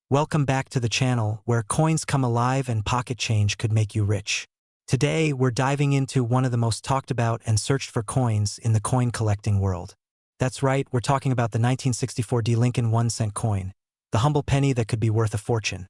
Welcome back to the channel where coins come alive and pocket change could make you rich. Today, we're diving into one of the most talked about and searched for coins in the coin collecting world. That's right, we're talking about the 1964 D Lincoln 1-cent coin, the humble penny that could be worth a fortune.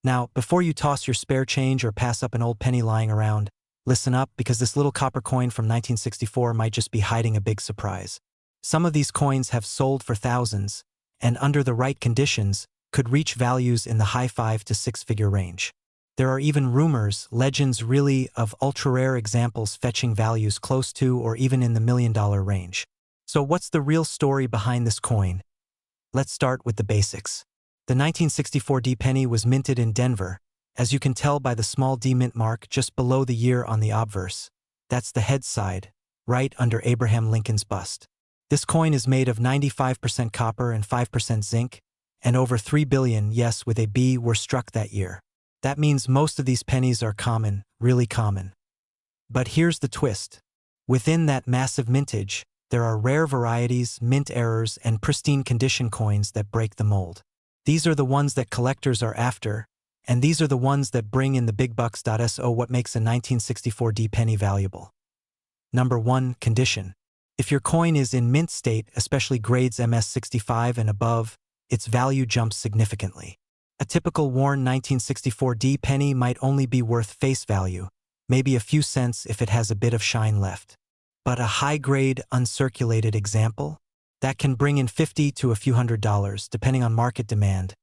Now, before you toss your spare change or pass up an old penny lying around, listen up because this little copper coin from 1964 might just be hiding a big surprise. Some of these coins have sold for thousands, and under the right conditions, could reach values in the high 5 to 6-figure range. There are even rumors, legends really, of ultra-rare examples fetching values close to or even in the $1 million range. So what's the real story behind this coin? Let's start with the basics. The 1964 D penny was minted in Denver, as you can tell by the small D mint mark just below the year on the obverse. That's the head side, right under Abraham Lincoln's bust. This coin is made of 95% copper and 5% zinc, and over 3 billion, yes with a B, were struck that year. That means most of these pennies are common, really common. But here's the twist. Within that massive mintage, there are rare varieties, mint errors, and pristine condition coins that break the mold. These are the ones that collectors are after, and these are the ones that bring in the big bucks. So what makes a 1964 D penny valuable? Number 1, condition. If your coin is in mint state, especially grades MS65 and above, its value jumps significantly. A typical worn 1964 D penny might only be worth face value, maybe a few cents if it has a bit of shine left. But a high-grade, uncirculated example? That can bring in $50 to a few $100s, depending on market demand.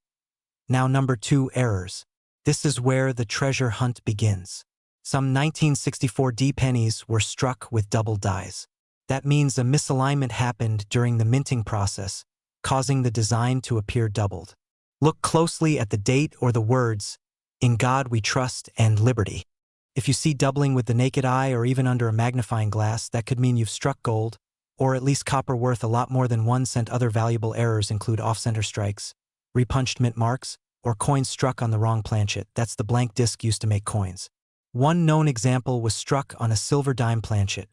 Now number 2, errors. This is where the treasure hunt begins. Some 1964 D pennies were struck with double dies. That means a misalignment happened during the minting process, causing the design to appear doubled. Look closely at the date or the words, "In God we trust" and "Liberty." If you see doubling with the naked eye or even under a magnifying glass, that could mean you've struck gold, or at least copper worth a lot more than 1 cent. Other valuable errors include off-center strikes, repunched mint marks, or coins struck on the wrong planchet. That's the blank disc used to make coins. One known example was struck on a silver dime planchet,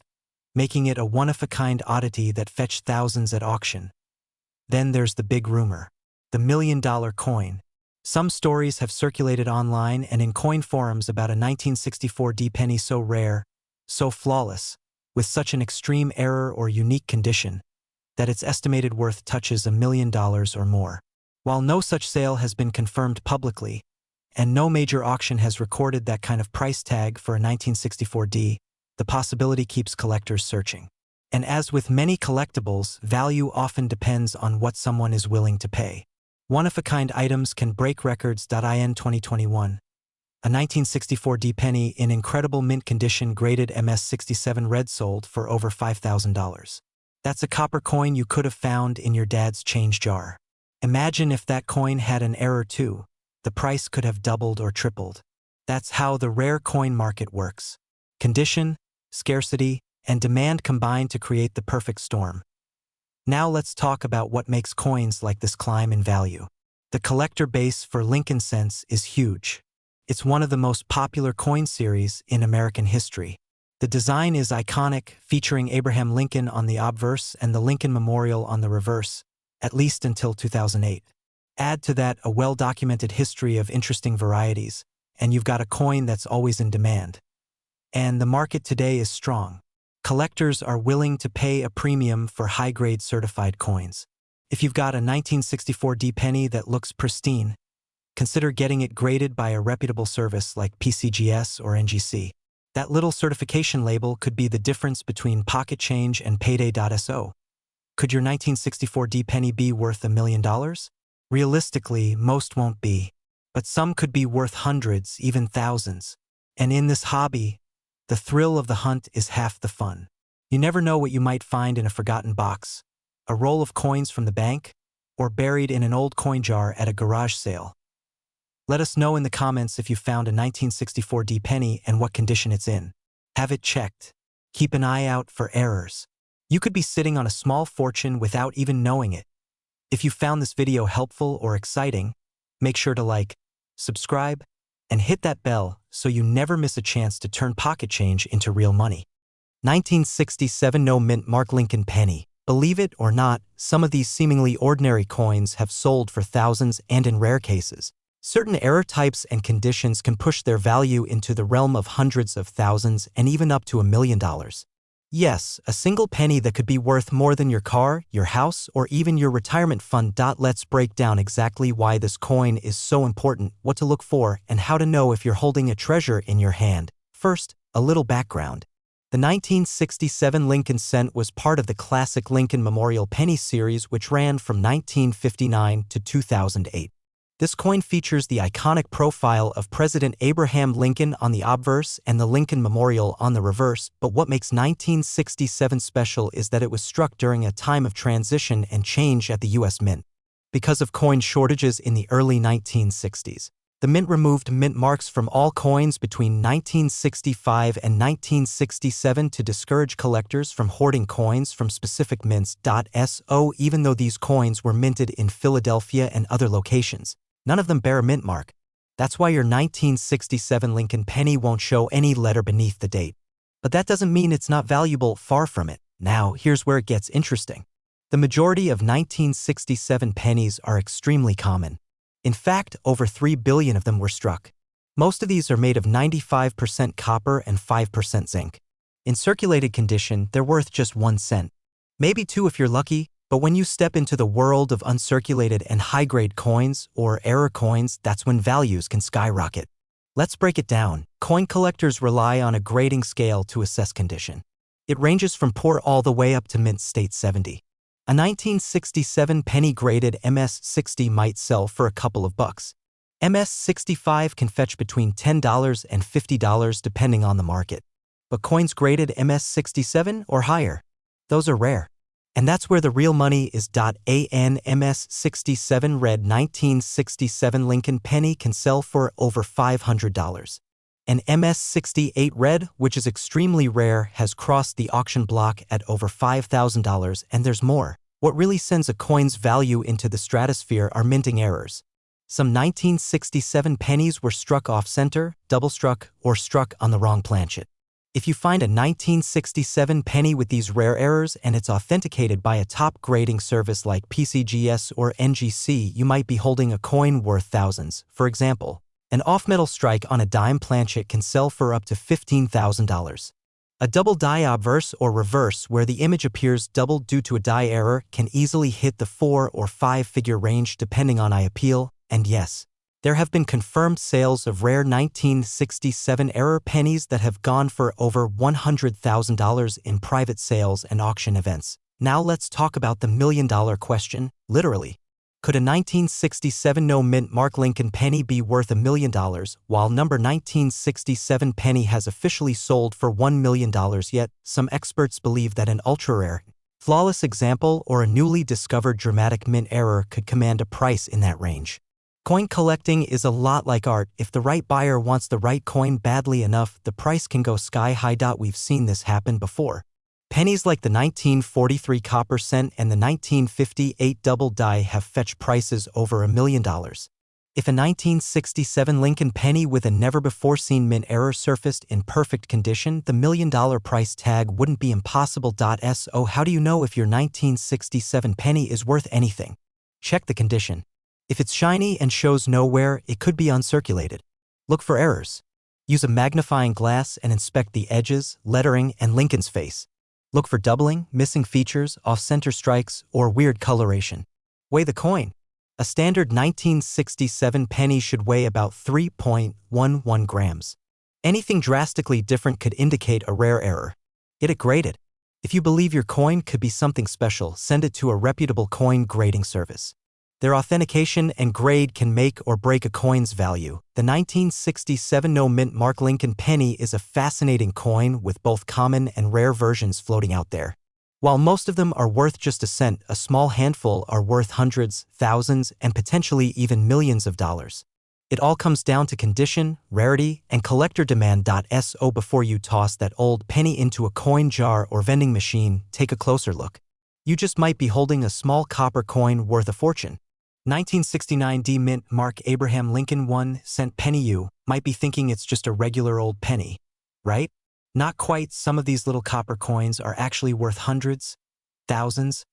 making it a one-of-a-kind oddity that fetched thousands at auction. Then there's the big rumor, the $1 million coin. Some stories have circulated online and in coin forums about a 1964 D penny so rare, so flawless, with such an extreme error or unique condition, that its estimated worth touches $1 million or more. While no such sale has been confirmed publicly, and no major auction has recorded that kind of price tag for a 1964 D, the possibility keeps collectors searching. And as with many collectibles, value often depends on what someone is willing to pay. One-of-a-kind items can break records. In 2021, a 1964 D penny in incredible mint condition graded MS67 red sold for over $5,000. That's a copper coin you could have found in your dad's change jar. Imagine if that coin had an error too. The price could have doubled or tripled. That's how the rare coin market works. Condition, scarcity, and demand combine to create the perfect storm. Now let's talk about what makes coins like this climb in value. The collector base for Lincoln cents is huge. It's one of the most popular coin series in American history. The design is iconic, featuring Abraham Lincoln on the obverse and the Lincoln Memorial on the reverse, at least until 2008. Add to that a well-documented history of interesting varieties, and you've got a coin that's always in demand. And the market today is strong. Collectors are willing to pay a premium for high-grade certified coins. If you've got a 1964 D penny that looks pristine, consider getting it graded by a reputable service like PCGS or NGC. That little certification label could be the difference between pocket change and payday. So, could your 1964 D penny be worth $1 million? Realistically, most won't be, but some could be worth hundreds, even thousands. And in this hobby, the thrill of the hunt is half the fun. You never know what you might find in a forgotten box, a roll of coins from the bank, or buried in an old coin jar at a garage sale. Let us know in the comments if you found a 1964 D penny and what condition it's in. Have it checked. Keep an eye out for errors. You could be sitting on a small fortune without even knowing it. If you found this video helpful or exciting, make sure to like, subscribe, and hit that bell so you never miss a chance to turn pocket change into real money. 1967 No mint mark Lincoln penny. Believe it or not, some of these seemingly ordinary coins have sold for thousands, and in rare cases, certain error types and conditions can push their value into the realm of hundreds of thousands and even up to $1 million. Yes, a single penny that could be worth more than your car, your house, or even your retirement fund. Let's break down exactly why this coin is so important, what to look for, and how to know if you're holding a treasure in your hand. First, a little background. The 1967 Lincoln cent was part of the classic Lincoln Memorial Penny series, which ran from 1959 to 2008. This coin features the iconic profile of President Abraham Lincoln on the obverse and the Lincoln Memorial on the reverse, but what makes 1967 special is that it was struck during a time of transition and change at the U.S. Mint. Because of coin shortages in the early 1960s, the Mint removed mint marks from all coins between 1965 and 1967 to discourage collectors from hoarding coins from specific mints. So even though these coins were minted in Philadelphia and other locations, none of them bear a mint mark. That's why your 1967 Lincoln penny won't show any letter beneath the date. But that doesn't mean it's not valuable, far from it. Now, here's where it gets interesting. The majority of 1967 pennies are extremely common. In fact, over 3 billion of them were struck. Most of these are made of 95% copper and 5% zinc. In circulated condition, they're worth just 1 cent. Maybe 2 if you're lucky, but when you step into the world of uncirculated and high-grade coins, or error coins, that's when values can skyrocket. Let's break it down. Coin collectors rely on a grading scale to assess condition. It ranges from poor all the way up to mint state 70. A 1967 penny graded MS-60 might sell for a couple of bucks. MS-65 can fetch between $10 and $50 depending on the market. But coins graded MS-67 or higher, those are rare. And that's where the real money is. An MS-67 red 1967 Lincoln penny can sell for over $500. An MS-68 red, which is extremely rare, has crossed the auction block at over $5,000, and there's more. What really sends a coin's value into the stratosphere are minting errors. Some 1967 pennies were struck off-center, double-struck, or struck on the wrong planchet. If you find a 1967 penny with these rare errors and it's authenticated by a top grading service like PCGS or NGC, you might be holding a coin worth thousands. For example, an off-metal strike on a dime planchet can sell for up to $15,000. A double die obverse or reverse, where the image appears doubled due to a die error, can easily hit the 4 or 5-figure range depending on appeal. And yes, there have been confirmed sales of rare 1967 error pennies that have gone for over $100,000 in private sales and auction events. Now let's talk about the million-dollar question, literally. Could a 1967 no-mint mark Lincoln penny be worth $1 million, while number 1967 penny has officially sold for $1 million? Yet, some experts believe that an ultra-rare, flawless example or a newly discovered dramatic mint error could command a price in that range. Coin collecting is a lot like art. If the right buyer wants the right coin badly enough, the price can go sky high. We've seen this happen before. Pennies like the 1943 copper cent and the 1958 double die have fetched prices over $1 million. If a 1967 Lincoln penny with a never-before-seen mint error surfaced in perfect condition, the $1 million price tag wouldn't be impossible. So how do you know if your 1967 penny is worth anything? Check the condition. If it's shiny and shows no wear, it could be uncirculated. Look for errors. Use a magnifying glass and inspect the edges, lettering, and Lincoln's face. Look for doubling, missing features, off-center strikes, or weird coloration. Weigh the coin. A standard 1967 penny should weigh about 3.11 grams. Anything drastically different could indicate a rare error. Get it graded. If you believe your coin could be something special, send it to a reputable coin grading service. Their authentication and grade can make or break a coin's value. The 1967 no-mint mark Lincoln penny is a fascinating coin with both common and rare versions floating out there. While most of them are worth just a cent, a small handful are worth hundreds, thousands, and potentially even millions of dollars. It all comes down to condition, rarity, and collector demand. So before you toss that old penny into a coin jar or vending machine, take a closer look. You just might be holding a small copper coin worth a fortune. 1969 D mint mark Abraham Lincoln 1 cent penny. You might be thinking it's just a regular old penny, right? Not quite. Some of these little copper coins are actually worth hundreds, thousands,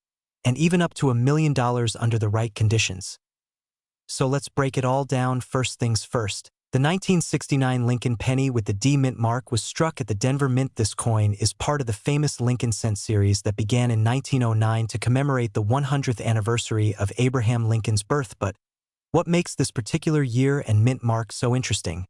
and even up to $1 million under the right conditions. So let's break it all down. First things first. The 1969 Lincoln penny with the D Mint mark was struck at the Denver Mint. This coin is part of the famous Lincoln cent series that began in 1909 to commemorate the 100th anniversary of Abraham Lincoln's birth. But what makes this particular year and mint mark so interesting?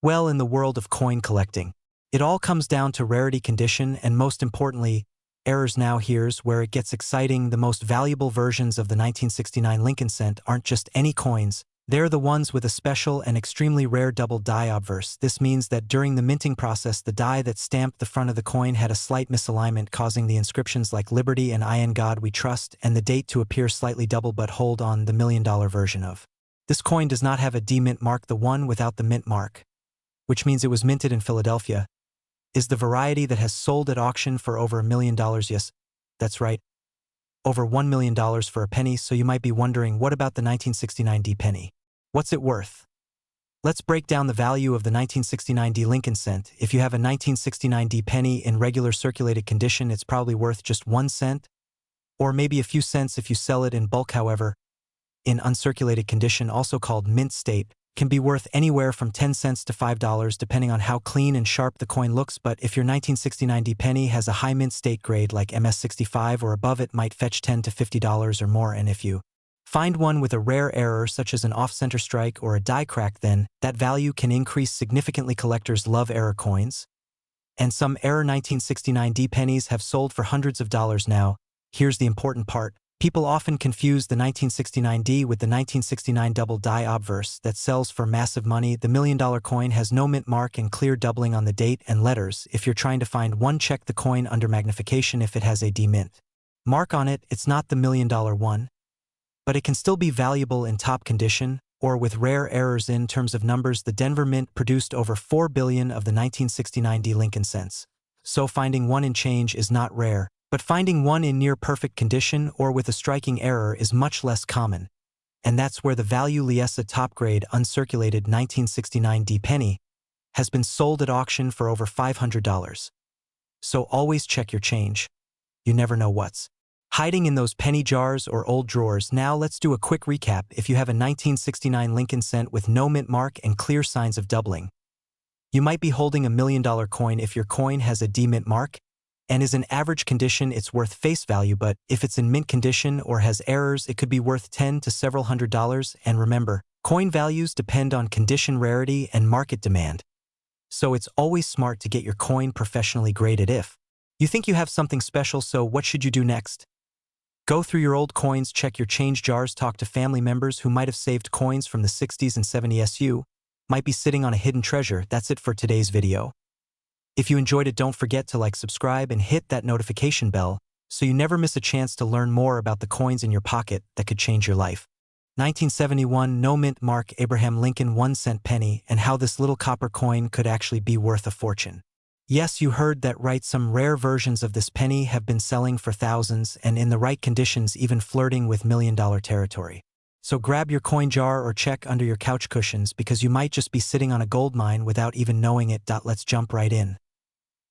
Well, in the world of coin collecting, it all comes down to rarity, condition, and most importantly, errors. Now here's where it gets exciting. The most valuable versions of the 1969 Lincoln cent aren't just any coins. They're the ones with a special and extremely rare double die obverse. This means that during the minting process, the die that stamped the front of the coin had a slight misalignment, causing the inscriptions like Liberty and I in God We Trust and the date to appear slightly double. But hold on, the $1 million version of this coin does not have a D Mint mark. The one without the mint mark, which means it was minted in Philadelphia, is the variety that has sold at auction for over $1 million. Yes, that's right, over $1 million for a penny. So you might be wondering, what about the 1969 D penny? What's it worth? Let's break down the value of the 1969 D Lincoln cent. If you have a 1969 D penny in regular circulated condition, it's probably worth just 1 cent, or maybe a few cents if you sell it in bulk. However, in uncirculated condition, also called mint state, can be worth anywhere from 10 cents to $5 depending on how clean and sharp the coin looks. But if your 1969 D penny has a high mint state grade like MS65 or above, it might fetch $10 to $50 or more. And if you find one with a rare error such as an off-center strike or a die crack, then that value can increase significantly. Collectors love error coins, and some error 1969 D pennies have sold for hundreds of dollars. Now, here's the important part. People often confuse the 1969 D with the 1969 double die obverse that sells for massive money. The $1 million coin has no mint mark and clear doubling on the date and letters. If you're trying to find one, check the coin under magnification. If it has a D mint mark on it, it's not the $1 million one, but it can still be valuable in top condition or with rare errors. In terms of numbers, the Denver Mint produced over 4 billion of the 1969 D Lincoln cents. So finding one in change is not rare, but finding one in near perfect condition or with a striking error is much less common. And that's where the value lies. A top grade uncirculated 1969 D penny has been sold at auction for over $500. So always check your change. You never know what's hiding in those penny jars or old drawers. Now let's do a quick recap. If you have a 1969 Lincoln cent with no mint mark and clear signs of doubling, you might be holding a $1 million coin. If your coin has a D mint mark and is in average condition, it's worth face value. But if it's in mint condition or has errors, it could be worth $10 to several $100s. And remember, coin values depend on condition, rarity, and market demand. So it's always smart to get your coin professionally graded if you think you have something special. So what should you do next? Go through your old coins, check your change jars, talk to family members who might have saved coins from the 60s and 70s. You might be sitting on a hidden treasure. That's it for today's video. If you enjoyed it, don't forget to like, subscribe, and hit that notification bell so you never miss a chance to learn more about the coins in your pocket that could change your life. 1971 no mint mark Abraham Lincoln 1 cent penny, and how this little copper coin could actually be worth a fortune. Yes, you heard that right. Some rare versions of this penny have been selling for thousands, and in the right conditions even flirting with $1 million territory. So grab your coin jar or check under your couch cushions, because you might just be sitting on a gold mine without even knowing it. Let's jump right in.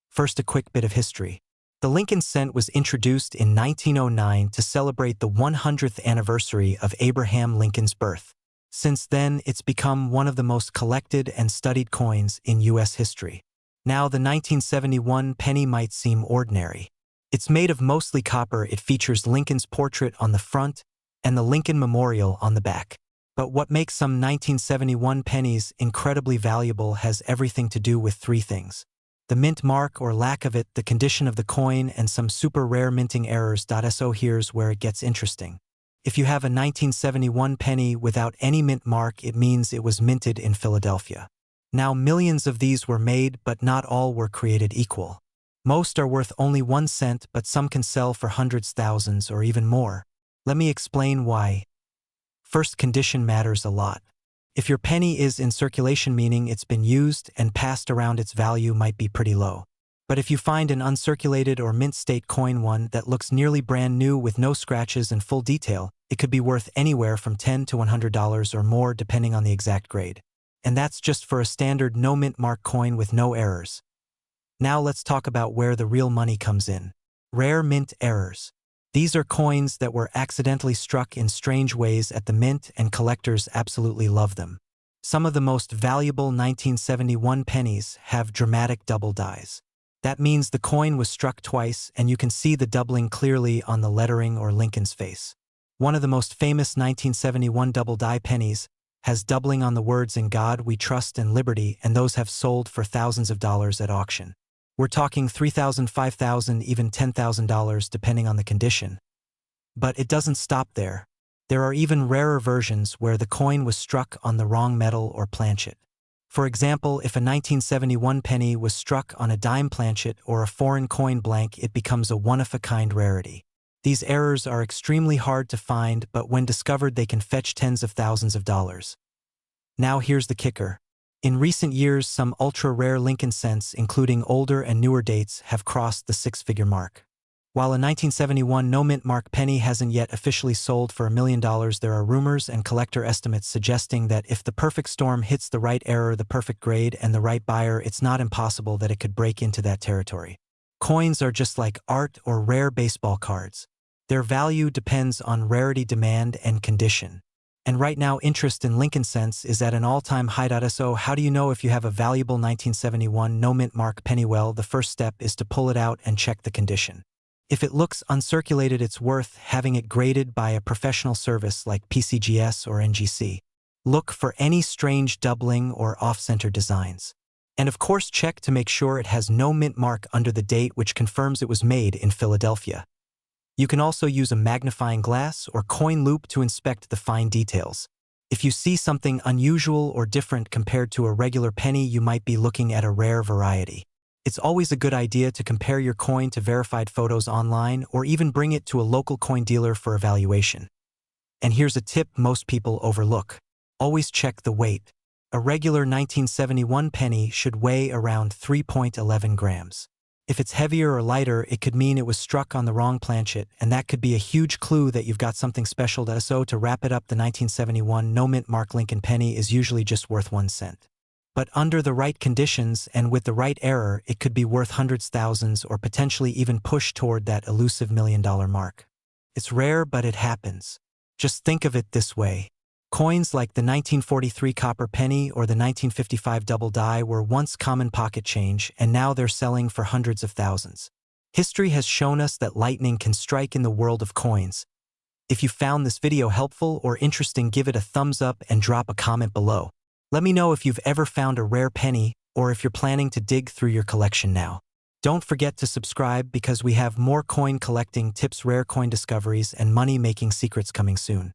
First, a quick bit of history. The Lincoln cent was introduced in 1909 to celebrate the 100th anniversary of Abraham Lincoln's birth. Since then, it's become one of the most collected and studied coins in U.S. history. Now, the 1971 penny might seem ordinary. It's made of mostly copper. It features Lincoln's portrait on the front and the Lincoln Memorial on the back. But what makes some 1971 pennies incredibly valuable has everything to do with three things: the mint mark or lack of it, the condition of the coin, and some super rare minting errors. So here's where it gets interesting. If you have a 1971 penny without any mint mark, it means it was minted in Philadelphia. Now, millions of these were made, but not all were created equal. Most are worth only 1 cent, but some can sell for hundreds, thousands, or even more. Let me explain why. First, condition matters a lot. If your penny is in circulation, meaning it's been used and passed around, its value might be pretty low. But if you find an uncirculated or mint state coin, one that looks nearly brand new with no scratches and full detail, it could be worth anywhere from $10 to $100 or more depending on the exact grade. And that's just for a standard no mint mark coin with no errors. Now let's talk about where the real money comes in. Rare mint errors. These are coins that were accidentally struck in strange ways at the mint, and collectors absolutely love them. Some of the most valuable 1971 pennies have dramatic double dies. That means the coin was struck twice, and you can see the doubling clearly on the lettering or Lincoln's face. One of the most famous 1971 double die pennies has doubling on the words "In God We Trust" and "Liberty," and those have sold for thousands of dollars at auction. We're talking $3,000, $5,000, even $10,000 depending on the condition. But it doesn't stop there. There are even rarer versions where the coin was struck on the wrong metal or planchet. For example, if a 1971 penny was struck on a dime planchet or a foreign coin blank, it becomes a one-of-a-kind rarity. These errors are extremely hard to find, but when discovered they can fetch tens of thousands of dollars. Now here's the kicker. In recent years, some ultra-rare Lincoln cents, including older and newer dates, have crossed the six-figure mark. While a 1971 no-mint mark penny hasn't yet officially sold for $1 million, there are rumors and collector estimates suggesting that if the perfect storm hits the right error, the perfect grade, and the right buyer, it's not impossible that it could break into that territory. Coins are just like art or rare baseball cards. Their value depends on rarity, demand, and condition. And right now, interest in Lincoln cents is at an all-time high. So how do you know if you have a valuable 1971 no-mint mark penny? Well, the first step is to pull it out and check the condition. If it looks uncirculated, it's worth having it graded by a professional service like PCGS or NGC. Look for any strange doubling or off-center designs. And of course, check to make sure it has no mint mark under the date, which confirms it was made in Philadelphia. You can also use a magnifying glass or coin loop to inspect the fine details. If you see something unusual or different compared to a regular penny, you might be looking at a rare variety. It's always a good idea to compare your coin to verified photos online or even bring it to a local coin dealer for evaluation. And here's a tip most people overlook. Always check the weight. A regular 1971 penny should weigh around 3.11 grams. If it's heavier or lighter, it could mean it was struck on the wrong planchet, and that could be a huge clue that you've got something special. So to wrap it up, the 1971 no-mint mark Lincoln penny is usually just worth 1 cent. But under the right conditions and with the right error, it could be worth hundreds, thousands, or potentially even push toward that elusive $1 million mark. It's rare, but it happens. Just think of it this way. Coins like the 1943 copper penny or the 1955 double die were once common pocket change, and now they're selling for hundreds of thousands. History has shown us that lightning can strike in the world of coins. If you found this video helpful or interesting, give it a thumbs up and drop a comment below. Let me know if you've ever found a rare penny or if you're planning to dig through your collection now. Don't forget to subscribe because we have more coin collecting tips, rare coin discoveries, and money-making secrets coming soon.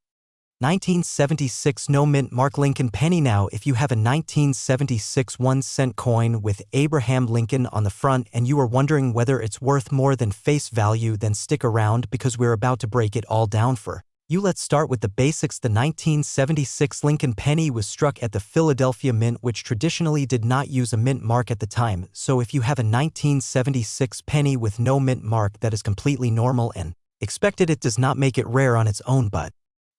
1976 no-mint mark Lincoln penny. Now, if you have a 1976 1-cent coin with Abraham Lincoln on the front and you are wondering whether it's worth more than face value, then stick around because we're about to break it all down for you. Let's start with the basics. The 1976 Lincoln penny was struck at the Philadelphia Mint, which traditionally did not use a mint mark at the time. So if you have a 1976 penny with no mint mark, that is completely normal and expected. It does not make it rare on its own, but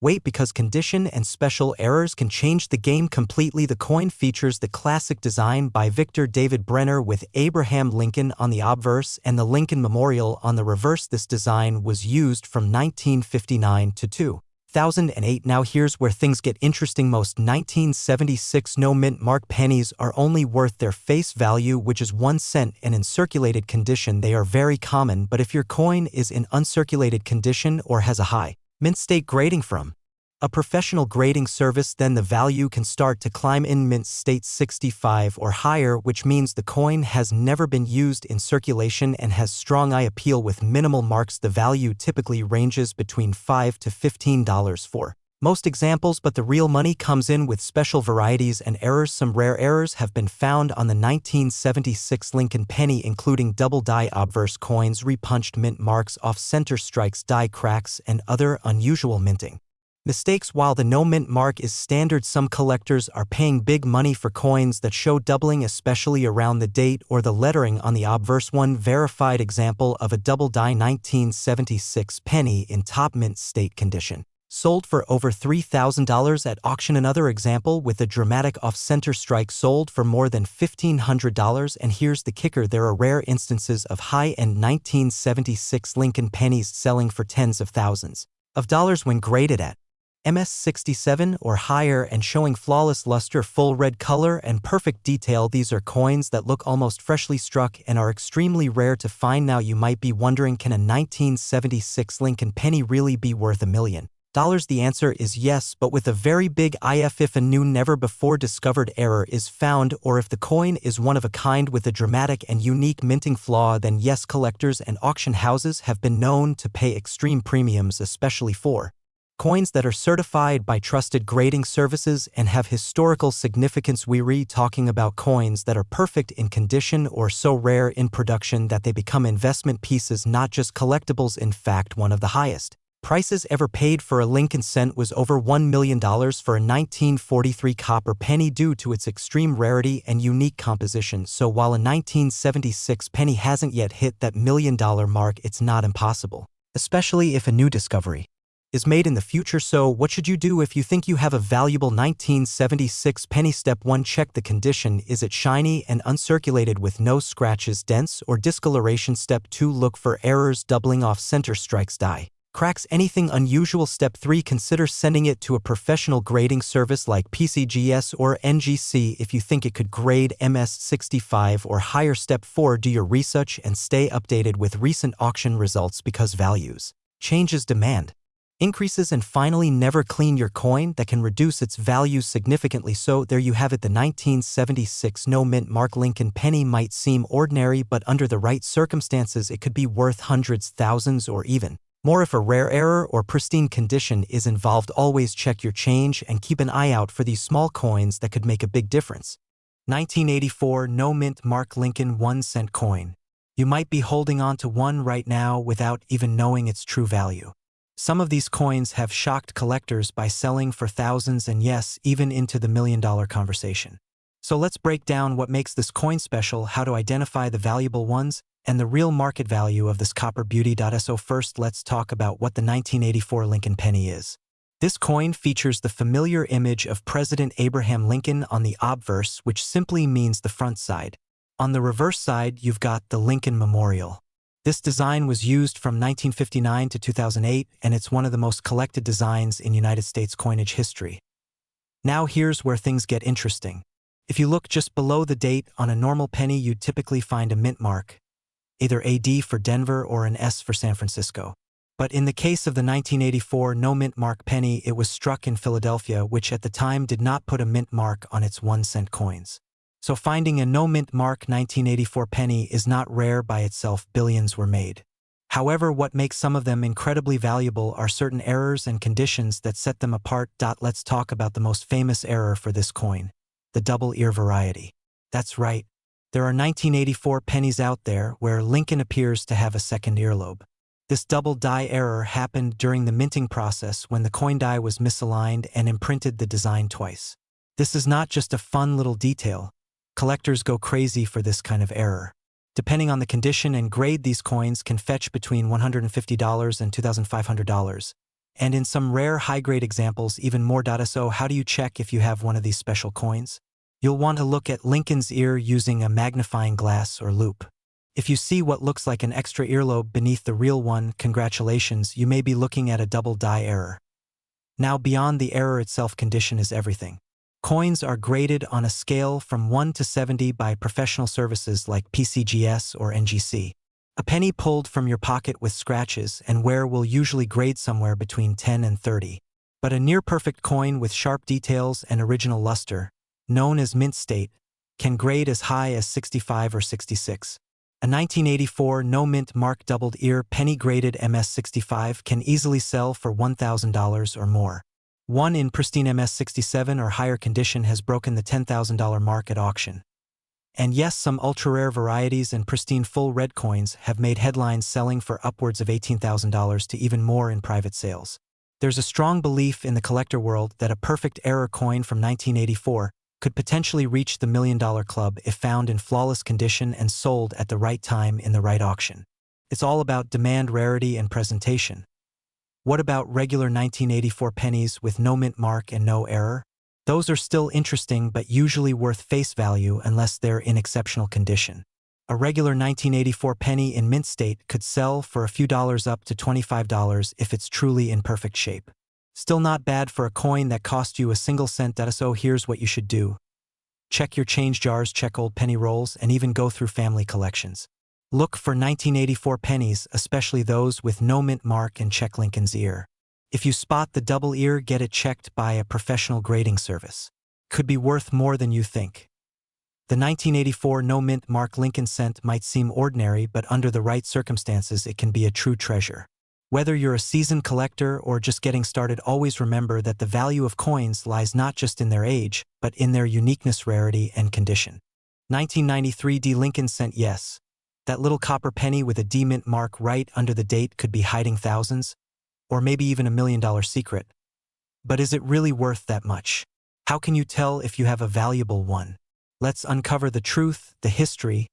wait, because condition and special errors can change the game completely. The coin features the classic design by Victor David Brenner with Abraham Lincoln on the obverse and the Lincoln Memorial on the reverse. This design was used from 1959 to 2008. Now here's where things get interesting. Most 1976 no-mint mark pennies are only worth their face value, which is 1 cent, and in circulated condition they are very common. But if your coin is in uncirculated condition or has a high mint state grading from a professional grading service, then the value can start to climb. In mint state 65 or higher, which means the coin has never been used in circulation and has strong eye appeal with minimal marks, the value typically ranges between $5 to $15 for most examples, but the real money comes in with special varieties and errors. Some rare errors have been found on the 1976 Lincoln penny, including double die obverse coins, repunched mint marks, off-center strikes, die cracks, and other unusual minting mistakes. While the no-mint mark is standard, some collectors are paying big money for coins that show doubling, especially around the date or the lettering on the obverse. One verified example of a double die 1976 penny in top mint state condition sold for over $3,000 at auction. Another example with a dramatic off-center strike sold for more than $1,500. And here's the kicker, there are rare instances of high-end 1976 Lincoln pennies selling for tens of thousands of dollars when graded at MS67 or higher and showing flawless luster, full red color, and perfect detail. These are coins that look almost freshly struck and are extremely rare to find. Now you might be wondering, can a 1976 Lincoln penny really be worth $1 million? The answer is yes, but with a very big if. If a new never-before-discovered error is found, or if the coin is one of a kind with a dramatic and unique minting flaw, then yes, collectors and auction houses have been known to pay extreme premiums, especially for coins that are certified by trusted grading services and have historical significance. We're talking about coins that are perfect in condition or so rare in production that they become investment pieces, not just collectibles. In fact, one of the highest prices ever paid for a Lincoln cent was over $1 million for a 1943 copper penny due to its extreme rarity and unique composition. So while a 1976 penny hasn't yet hit that $1 million mark, it's not impossible, especially if a new discovery is made in the future. So what should you do if you think you have a valuable 1976 penny? Step 1. Check the condition. Is it shiny and uncirculated with no scratches, dents, or discoloration? Step 2. Look for errors, doubling off center strikes, die cracks, anything unusual. Step 3. Consider sending it to a professional grading service like PCGS or NGC if you think it could grade MS65 or higher. Step 4. Do your research and stay updated with recent auction results, because values changes, demand increases, and finally, never clean your coin. That can reduce its value significantly. So there you have it, the 1976 no mint mark Lincoln penny might seem ordinary, but under the right circumstances it could be worth hundreds, thousands, or even more if a rare error or pristine condition is involved. Always check your change and keep an eye out for these small coins that could make a big difference. 1984 no mint mark Lincoln 1-cent coin. You might be holding on to one right now without even knowing its true value. Some of these coins have shocked collectors by selling for thousands and yes, even into the $1 million conversation. So let's break down what makes this coin special, how to identify the valuable ones, and the real market value of this copper beauty. So first, let's talk about what the 1984 Lincoln penny is. This coin features the familiar image of President Abraham Lincoln on the obverse, which simply means the front side. On the reverse side, you've got the Lincoln Memorial. This design was used from 1959 to 2008, and it's one of the most collected designs in United States coinage history. Now here's where things get interesting. If you look just below the date on a normal penny, you'd typically find a mint mark, either AD for Denver or an S for San Francisco. But in the case of the 1984 no mint mark penny, it was struck in Philadelphia, which at the time did not put a mint mark on its 1-cent coins. So finding a no mint mark 1984 penny is not rare by itself. Billions were made. However, what makes some of them incredibly valuable are certain errors and conditions that set them apart. Let's talk about the most famous error for this coin, the double ear variety. That's right. There are 1984 pennies out there where Lincoln appears to have a second earlobe. This double die error happened during the minting process when the coin die was misaligned and imprinted the design twice. This is not just a fun little detail. Collectors go crazy for this kind of error. Depending on the condition and grade, these coins can fetch between $150 and $2,500. And in some rare high-grade examples, even more. So how do you check if you have one of these special coins? You'll want to look at Lincoln's ear using a magnifying glass or loupe. If you see what looks like an extra earlobe beneath the real one, congratulations, you may be looking at a double die error. Now, beyond the error itself, condition is everything. Coins are graded on a scale from 1 to 70 by professional services like PCGS or NGC. A penny pulled from your pocket with scratches and wear will usually grade somewhere between 10 and 30. But a near-perfect coin with sharp details and original luster, known as mint state, can grade as high as 65 or 66. A 1984 no mint mark doubled ear penny graded MS65 can easily sell for $1,000 or more. One in pristine MS67 or higher condition has broken the $10,000 mark at auction. And yes, some ultra-rare varieties and pristine full red coins have made headlines selling for upwards of $18,000 to even more in private sales. There's a strong belief in the collector world that a perfect error coin from 1984 could potentially reach the $1 million club if found in flawless condition and sold at the right time in the right auction. It's all about demand, rarity, and presentation. What about regular 1984 pennies with no mint mark and no error? Those are still interesting but usually worth face value unless they're in exceptional condition. A regular 1984 penny in mint state could sell for a few dollars up to $25 if it's truly in perfect shape. Still not bad for a coin that cost you a single cent. So here's what you should do. Check your change jars, check old penny rolls, and even go through family collections. Look for 1984 pennies, especially those with no mint mark, and check Lincoln's ear. If you spot the double ear, get it checked by a professional grading service. Could be worth more than you think. The 1984 no mint mark Lincoln cent might seem ordinary, but under the right circumstances it can be a true treasure. Whether you're a seasoned collector or just getting started, always remember that the value of coins lies not just in their age, but in their uniqueness, rarity, and condition. 1993 D Lincoln cent. Yes. That little copper penny with a D mint mark right under the date could be hiding thousands, or maybe even $1 million secret. But is it really worth that much? How can you tell if you have a valuable one? Let's uncover the truth, the history,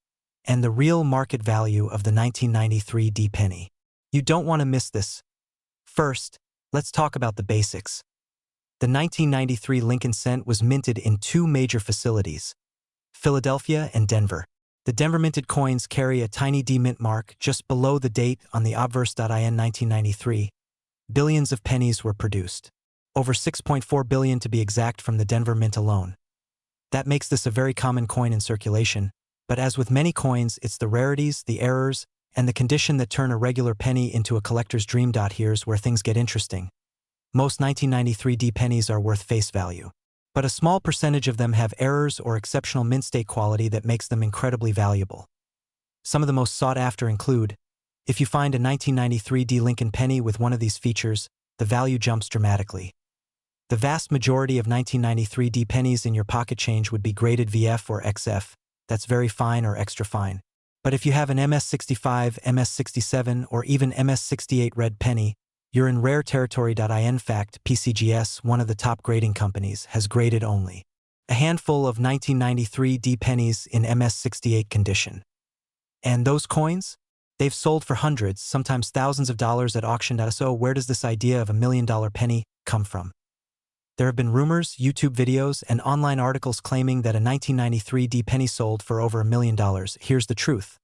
and the real market value of the 1993 D penny. You don't want to miss this. First, let's talk about the basics. The 1993 Lincoln cent was minted in two major facilities, Philadelphia and Denver. The Denver minted coins carry a tiny D mint mark just below the date on the obverse. In 1993, billions of pennies were produced. Over 6.4 billion to be exact from the Denver mint alone. That makes this a very common coin in circulation, but as with many coins, it's the rarities, the errors, and the condition that turn a regular penny into a collector's dream. Here's where things get interesting. Most 1993 D pennies are worth face value, but a small percentage of them have errors or exceptional mint state quality that makes them incredibly valuable. Some of the most sought after include, if you find a 1993 D Lincoln penny with one of these features, the value jumps dramatically. The vast majority of 1993 D pennies in your pocket change would be graded VF or XF, that's very fine or extra fine. But if you have an MS65, MS67, or even MS68 red penny, you're in rare territory. In fact, PCGS, one of the top grading companies, has graded only a handful of 1993 D pennies in MS68 condition. And those coins? They've sold for hundreds, sometimes thousands of dollars at auction. So where does this idea of $1 million penny come from? There have been rumors, YouTube videos, and online articles claiming that a 1993 D penny sold for over $1 million. Here's the truth.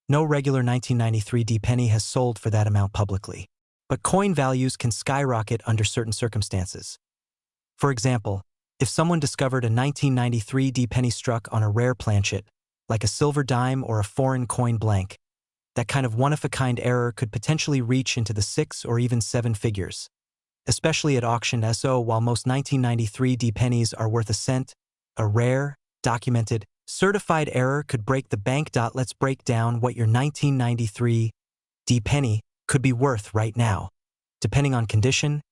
No regular 1993 D penny has sold for that amount publicly. But coin values can skyrocket under certain circumstances. For example, if someone discovered a 1993 D penny struck on a rare planchet, like a silver dime or a foreign coin blank, that kind of one-of-a-kind error could potentially reach into the 6 or even 7 figures. Especially at auction. So while most 1993 D pennies are worth a cent, a rare, documented, certified error could break the bank. Let's break down what your 1993 D penny could be worth right now, depending on condition,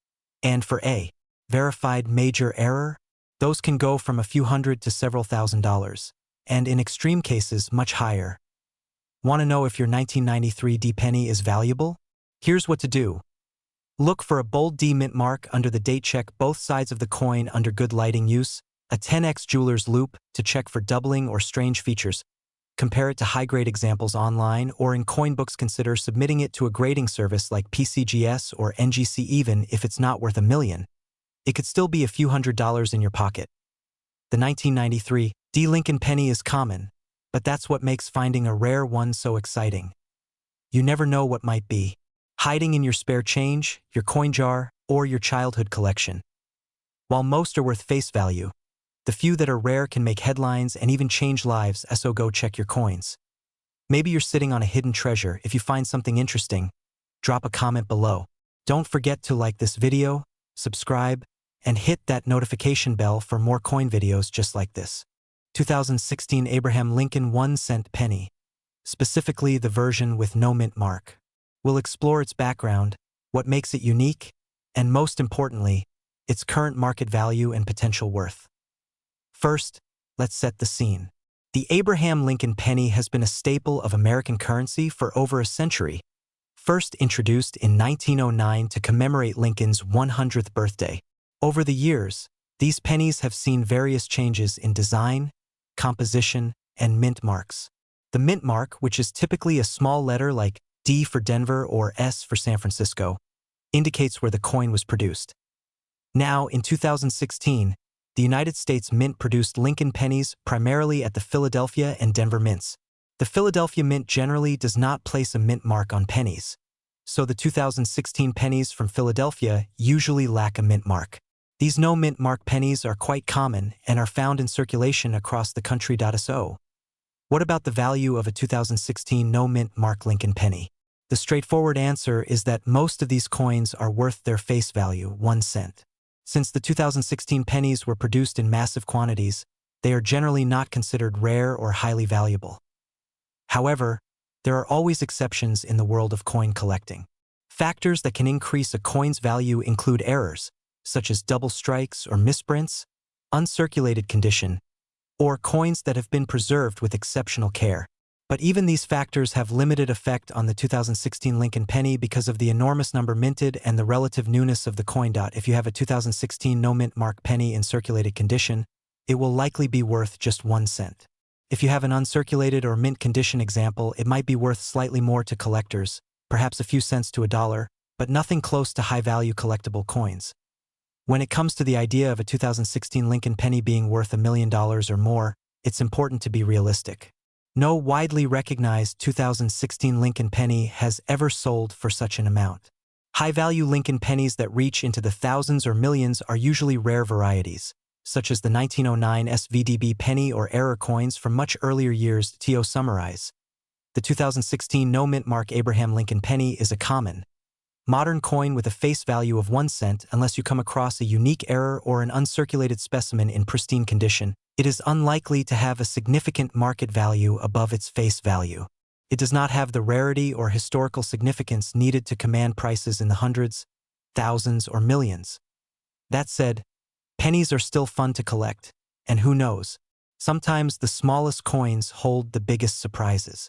and for a verified major error, those can go from a few hundred to several $1,000s, and in extreme cases much higher. Want to know if your 1993 D penny is valuable? Here's what to do. Look for a bold D mint mark under the date. Check both sides of the coin under good lighting. Use a 10x jeweler's loupe to check for doubling or strange features. Compare it to high-grade examples online or in coin books. Consider submitting it to a grading service like PCGS or NGC. Even if it's not worth $1 million, it could still be a few $100s in your pocket. The 1993 D Lincoln penny is common, but that's what makes finding a rare one so exciting. You never know what might be hiding in your spare change, your coin jar, or your childhood collection. While most are worth face value, the few that are rare can make headlines and even change lives. So go check your coins. Maybe you're sitting on a hidden treasure. If you find something interesting, drop a comment below. Don't forget to like this video, subscribe, and hit that notification bell for more coin videos just like this. 2016 Abraham Lincoln 1 cent penny, specifically the version with no mint mark. We'll explore its background, what makes it unique, and most importantly, its current market value and potential worth. First, let's set the scene. The Abraham Lincoln penny has been a staple of American currency for over a century. First introduced in 1909 to commemorate Lincoln's 100th birthday. Over the years, these pennies have seen various changes in design, composition, and mint marks. The mint mark, which is typically a small letter like D for Denver or S for San Francisco, indicates where the coin was produced. Now, in 2016, the United States Mint produced Lincoln pennies primarily at the Philadelphia and Denver mints. The Philadelphia Mint generally does not place a mint mark on pennies, so the 2016 pennies from Philadelphia usually lack a mint mark. These no mint mark pennies are quite common and are found in circulation across the country. So, what about the value of a 2016 no mint mark Lincoln penny? The straightforward answer is that most of these coins are worth their face value, 1 cent. Since the 2016 pennies were produced in massive quantities, they are generally not considered rare or highly valuable. However, there are always exceptions in the world of coin collecting. Factors that can increase a coin's value include errors, such as double strikes or misprints, uncirculated condition, or coins that have been preserved with exceptional care. But even these factors have limited effect on the 2016 Lincoln penny because of the enormous number minted and the relative newness of the coin. If you have a 2016 no mint mark penny in circulated condition, it will likely be worth just 1 cent. If you have an uncirculated or mint condition example, it might be worth slightly more to collectors, perhaps a few cents to $1, but nothing close to high-value collectible coins. When it comes to the idea of a 2016 Lincoln penny being worth $1 million or more, it's important to be realistic. No widely recognized 2016 Lincoln penny has ever sold for such an amount. High-value Lincoln pennies that reach into the thousands or millions are usually rare varieties, such as the 1909 SVDB penny or error coins from much earlier years. To summarize, the 2016 no mint mark Abraham Lincoln penny is a common, modern coin with a face value of 1 cent unless you come across a unique error or an uncirculated specimen in pristine condition. It is unlikely to have a significant market value above its face value. It does not have the rarity or historical significance needed to command prices in the hundreds, thousands, or millions. That said, pennies are still fun to collect, and who knows, sometimes the smallest coins hold the biggest surprises.